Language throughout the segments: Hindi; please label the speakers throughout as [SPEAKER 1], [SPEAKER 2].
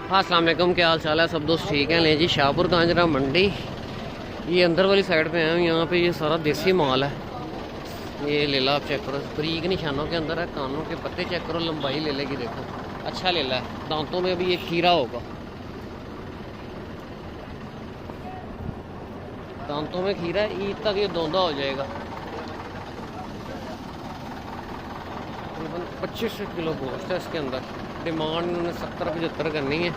[SPEAKER 1] अस्सलाम वालेकुम, क्या हाल चाल है सब दोस्त? ठीक है। ले जी शाहपुर गांजरा मंडी, ये अंदर वाली साइड पे हैं। यहाँ पे ये सारा देसी माल है। ये ले ला आप, चेक करो, बारीक निशानों के अंदर है। कानों के पत्ते चेक करो, लंबाई ले लेगी, देखो अच्छा ले ला है। दांतों में अभी ये खीरा होगा, दांतों में खीरा है। ईद तक ये दोंदा हो जाएगा। 25 किलो गोश्त है इसके अंदर। डिमांड उन्होंने 70-75 करनी है।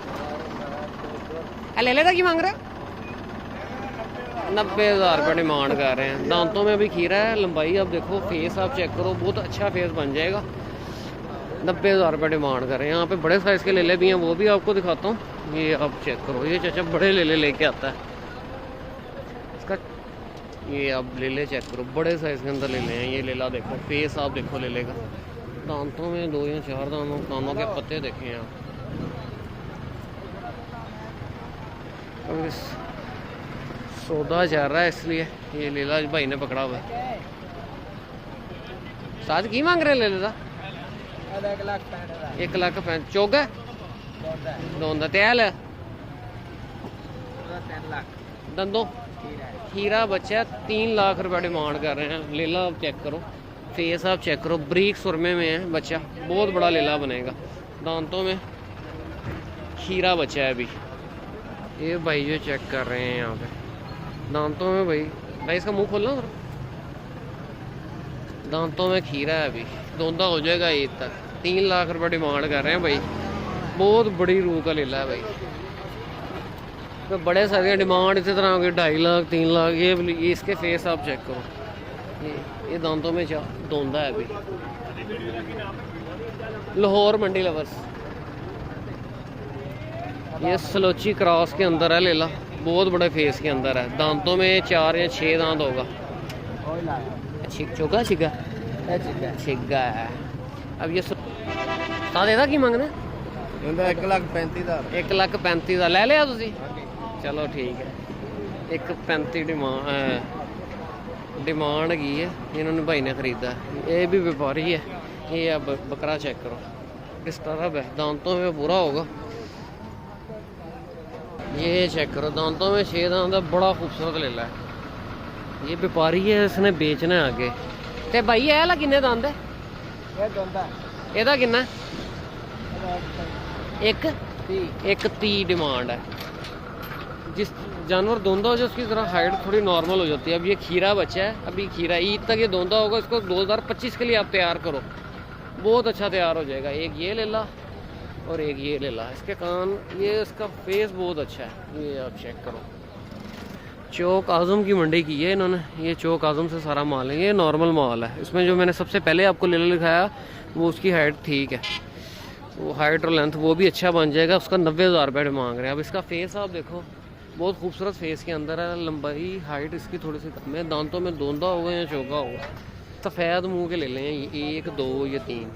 [SPEAKER 1] ले लेगा की मांग रहा है? 90,000 रुपये डिमांड कर रहे हैं। दांतों में भी खीरा है, लंबाई आप देखो, फेस आप चेक करो, बहुत अच्छा फेस बन जाएगा। 90,000 रुपये डिमांड कर रहे हैं। यहाँ पे बड़े साइज़ के लेले भी हैं, वो भी आपको दिखाता हूँ। ये आप चेक करो, ये चाचा बड़े लेले लेके आता है इसका। ये आप लेले चेक करो, बड़े साइज़ के अंदर लेले हैं। ये लेला देखो, फेस आप देखो लेले का। दांतों में 2 या 4 दांतों, कानों के पत्ते देखें आप। सौदा जा रहा है इसलिए ये लेला भाई ने पकड़ा हुआ है। साथ की मांग रहे ले लेला? 1,65,000 चौगा दोंदा तेल दंदों खीरा बच्चा 3 लाख रुपये डिमांड कर रहे हैं। लेला आप चेक करो, फेस आप चेक करो, ब्रीक सुरमे में है बच्चा, बहुत बड़ा लेला बनेगा। दांतों में खीरा बच्चा है अभी। ये भाई जो चेक कर रहे हैं यहाँ पे, दांतों में भाई इसका मुंह खोलना सर। दांतों में खीरा है अभी, दोंदा हो जाएगा ईद तक। 3 लाख रुपये डिमांड कर रहे हैं भाई, बहुत बड़ी रूह का लेला है भाई। तो बड़े सारे डिमांड इसी तरह होगी, 2.5 लाख 3 लाख। ये इसके फेस आप चेक करो, ये दांतों में दोंदा है अभी। लाहौर मंडी लवर्स, ये सलोची क्रॉस के अंदर है लेला, बहुत बड़े फेस के अंदर है। दांतों में 4 या 6 दांत होगा। चौका छिगा है। अब ये सादा की मंगना?
[SPEAKER 2] 1,35,000।
[SPEAKER 1] 1,35,000 ले लिया तुसी? चलो ठीक है। 1,35 डिमांड की है, इन्होंने भाई ने खरीदा। ये भी व्यापारी है। ये अब बकरा चेक करो, डिस्टर्ब है, दांतों में पूरा होगा। ये चेक करो, दांतों में 6 दांत है, बड़ा खूबसूरत लेला है। ये व्यापारी है, इसने बेचना है आगे। ते भाई ये वाला किन्ने दांत है? ਇਹਦਾ किन्ना? 1,30 डिमांड है। जिस जानवर दोंदा हो जाए उसकी तरह हाइट थोड़ी नॉर्मल हो जाती है। अब ये खीरा बच्चा है, अभी खीरा ईद तक ये दोंदा होगा। इसको 2025 के लिए आप तैयार करो, बहुत अच्छा तैयार हो जाएगा। एक ये ले ला और एक ये ले ला। इसके कान, ये इसका फेस बहुत अच्छा है। ये आप चेक करो। चौक आज़म की मंडी की है इन्होंने। ये चौक आज़म से सारा माल है, ये नॉर्मल माल है। इसमें जो मैंने सबसे पहले आपको लेला लिखाया वो उसकी हाइट ठीक है, वो हाइट और लेंथ वो भी अच्छा बन जाएगा। उसका 90,000 रुपये मांग रहे हैं। अब इसका फेस आप देखो, बहुत खूबसूरत फेस के अंदर है। लंबाई हाइट इसकी थोड़ी सी कम है। दांतों में दोंदा होगा या चौका होगा। सफ़ेद मुंह के ले लें, 1 2 या 3।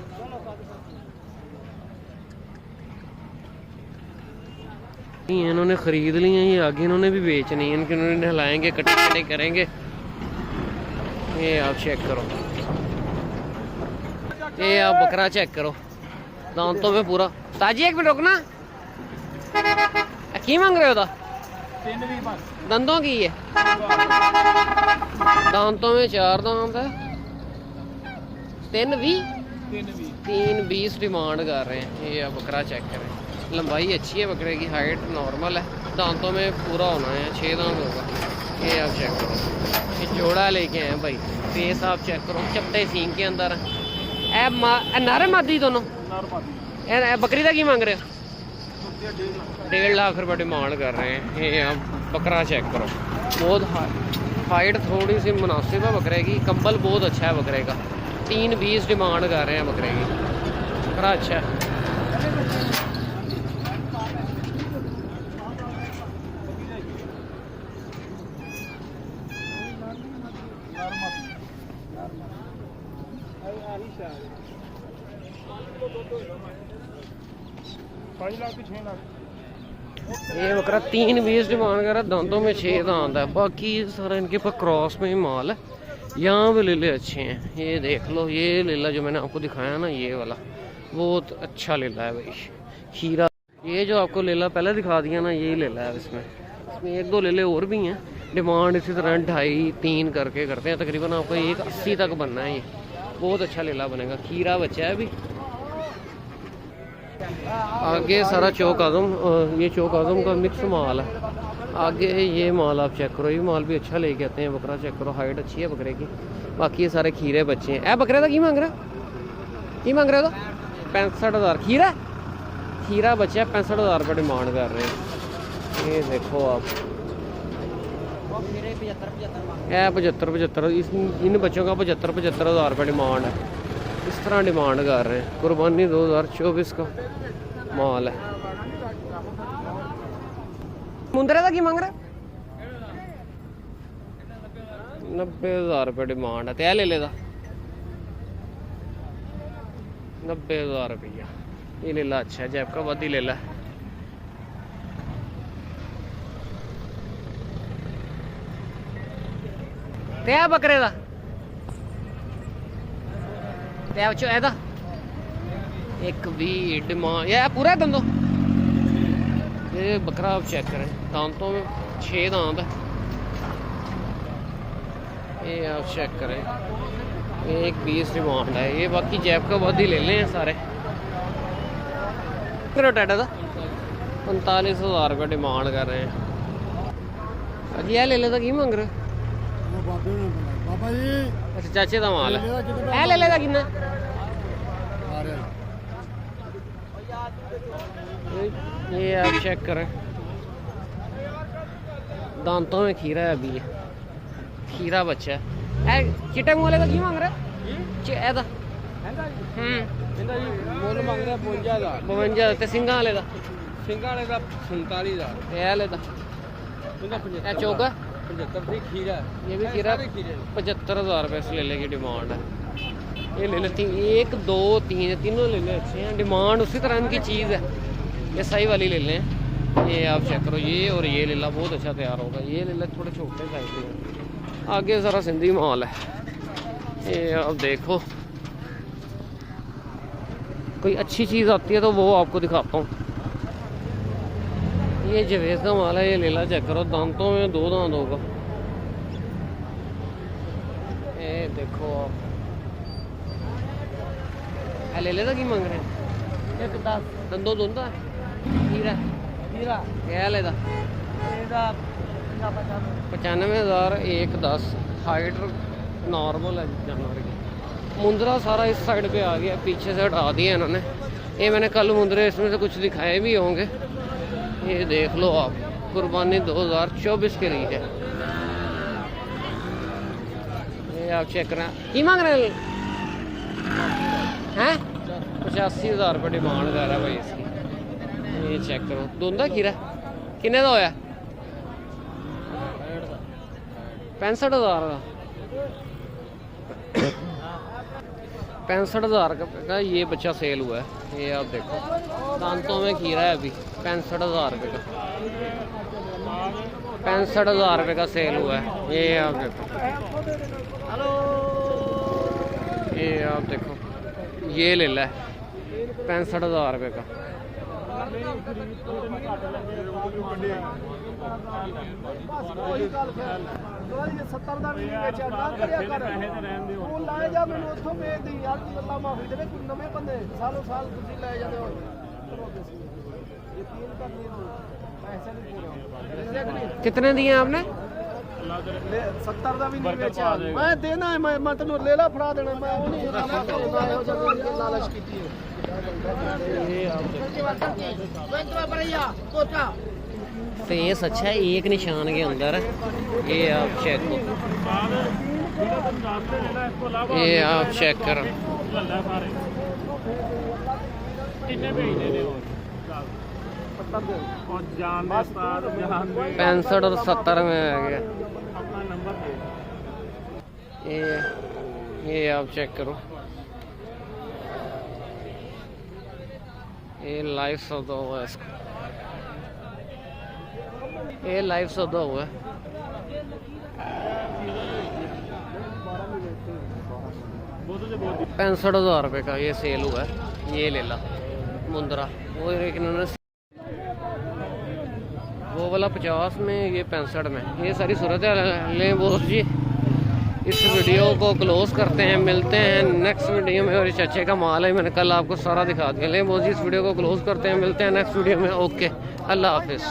[SPEAKER 1] इन्होंने ख़रीद ली हैं, ये आगे इन्होंने भी बेचनी है। इनके इन्होंने नहलाएंगे, कटे करेंगे। ये आप चेक करो, ये आप बकरा चेक करो, दांतों में पूरा। ताजी 1 मिनट रुकना, की मांग रहे हो? दंदों की है, दांतों में 4 दांत है। 3,20 डिमांड कर रहे हैं। ये आप बकरा चेक करें, लंबाई अच्छी है बकरे की, हाइट नॉर्मल है। दांतों में पूरा होना है, 6 दांत होगा। ये आप चेक करो, ये जोड़ा लेके आए भाई। फेस आप चेक करो, चपटे सींग के अंदर नारे मादी दोनों। बकरी का की मांग रहे हो? 1.5 लाख रुपये डिमांड कर रहे हैं। ये आप बकरा चेक करो, बहुत हाइट थोड़ी सी मुनासिब है बकरे की। कंबल बहुत अच्छा है बकरे का। 3,20 डिमांड कर रहे हैं बकरे की। बकरा अच्छा है। ये बकरा 3,20 डिमांड कर रहा है। दांतों में 6 दांत है। बाकी सारा इनके पास क्रॉस में ही माल है। यहाँ पे लेले अच्छे हैं, ये देख लो। ये लेला जो मैंने आपको दिखाया ना, ये वाला बहुत अच्छा लेला है भाई। खीरा ये जो आपको लेला पहले दिखा दिया ना, यही लेला है। इसमें एक दो लेले और भी हैं। डिमांड इसी तरह 2.5-3 करके करते हैं। तकरीबन आपको 180 तक बनना है। ये बहुत अच्छा लेला बनेगा। खीरा बच्चा है अभी। आगे सारा चौक आजम, ये चौक आजम का मिक्स माल है। आगे ये माल आप चेक करो, ये माल भी अच्छा लेके आते हैं। बकरा चेक करो, हाइट अच्छी है बकरे की। बाकी ये सारे खीरे बच्चे हैं। ए बकरे का की मांग रहा तो 65,000 खीरा बच्चा है। 65,000 रुपये डिमांड कर रहे हैं। ये देखो आप, 75 इन बच्चों का 75,000 रुपये डिमांड है। इस तरह डिमांड कर रहे हैं। कुर्बानी 2024 का माल है। मुंदरे का की मांग रहा है? 90,000 रुपये डिमांड है। तय ले लेदा 90,000 रुपया। ये ले ला, अच्छा है, जैब का वादी ले ला। तय बकरे का तय 120 डिमांड। यह पूरा है दंदो। ये बकरा आप चेक करें, दांतों में 6 दांत है। ये आप चेक करें, 120 डिमांड है। ये बाकी जैब का वादी ले लें सारे। टाटा था 45,000 रुपये डिमांड कर रहे हैं। अजी यह ले लेता की मांग रहे?
[SPEAKER 2] बाबा जी
[SPEAKER 1] अच्छा चाचे का माल है। ले लेता किन्ना? ये आप चेक करें, दांतों में खीरा है अभी। ये खीरा बच्चा है। चिट्टे मोले का की मांग रहा है?
[SPEAKER 2] मुल मंग रहा 52,000।
[SPEAKER 1] 52 ते सिंगा वाले का?
[SPEAKER 2] सिंगा वाले का 47,000।
[SPEAKER 1] ये ले दा चौका
[SPEAKER 2] 75 खीरा।
[SPEAKER 1] ये भी खीरा 75,000 रुपये से ले लेगी डिमांड है। ये ले लेती 1 2 3 तीनों ले ले, अच्छे हैं। डिमांड उसी तरह इनकी चीज़ है। ये सही वाली ले लें। ये आप चेक करो, ये और ये ले ला, बहुत अच्छा तैयार होगा। ये ले ला थोड़े छोटे साइज के। आगे सारा सिंधी माल है। ये आप देखो, कोई अच्छी चीज़ आती है तो वो आपको दिखाता हूँ। ये जवेद का माल है। ये ले ला, चेक करो, दांतों में 2 दांत होगा। ये देखो आप, ले लेता की मांग रहे हैं? 10 दंदो दोंदा खीरा क्या लेता? 95,000। 110 हाइट नॉर्मल है जानवर की। मुंदरा सारा इस साइड पे आ गया, पीछे से हटा दिया इन्होंने। ये मैंने कल मुंदरे इसमें से कुछ दिखाए भी होंगे। ये देख लो आप, कुर्बानी 2024 के लिए है। ये आप चेक करें, की मांग रहे हैं? 85,000 रुपये डिमांड कर रहा है भाई इसकी। ये चेक करो, दोंदा खीरा किन्ने का होया? 65,000 का। 65,000 का ये बच्चा सेल हुआ है। ये आप देखो, दांतों में खीरा है अभी। 65,000 रुपये का। 65,000 रुपये का सेल हुआ है। ये आप देखो, ये आप देखो, ये ले ला 65,000 रुपये का। कितने दिए आपने?
[SPEAKER 2] 70 का भी नहीं बेचा। मैं देना है, मैं तेन लेला फड़ा देना। मैं वो नहीं लालच की।
[SPEAKER 1] फेस अच्छा है, एक निशान के अंदर है। ये आप चेक करो, ये आप चेक करो। 65 और 70 में आ गया। ये आप चेक करो, ये लाइव सौदा हुआ है इसका। ये लाइव सौदा हुआ है। ₹65,000 का ये सेल हुआ है। ये ले ला मुंदरा। वो इन्होंने वाला 50 में, ये 65 में। ये सारी सूरत है। लें बोस जी, इस वीडियो को क्लोज करते हैं, मिलते हैं नेक्स्ट वीडियो में। और इस अच्छे का माल है, मैंने कल आपको सारा दिखा दिया। लें बोस जी, इस वीडियो को क्लोज करते हैं, मिलते हैं नेक्स्ट वीडियो में। ओके, अल्लाह हाफिज़।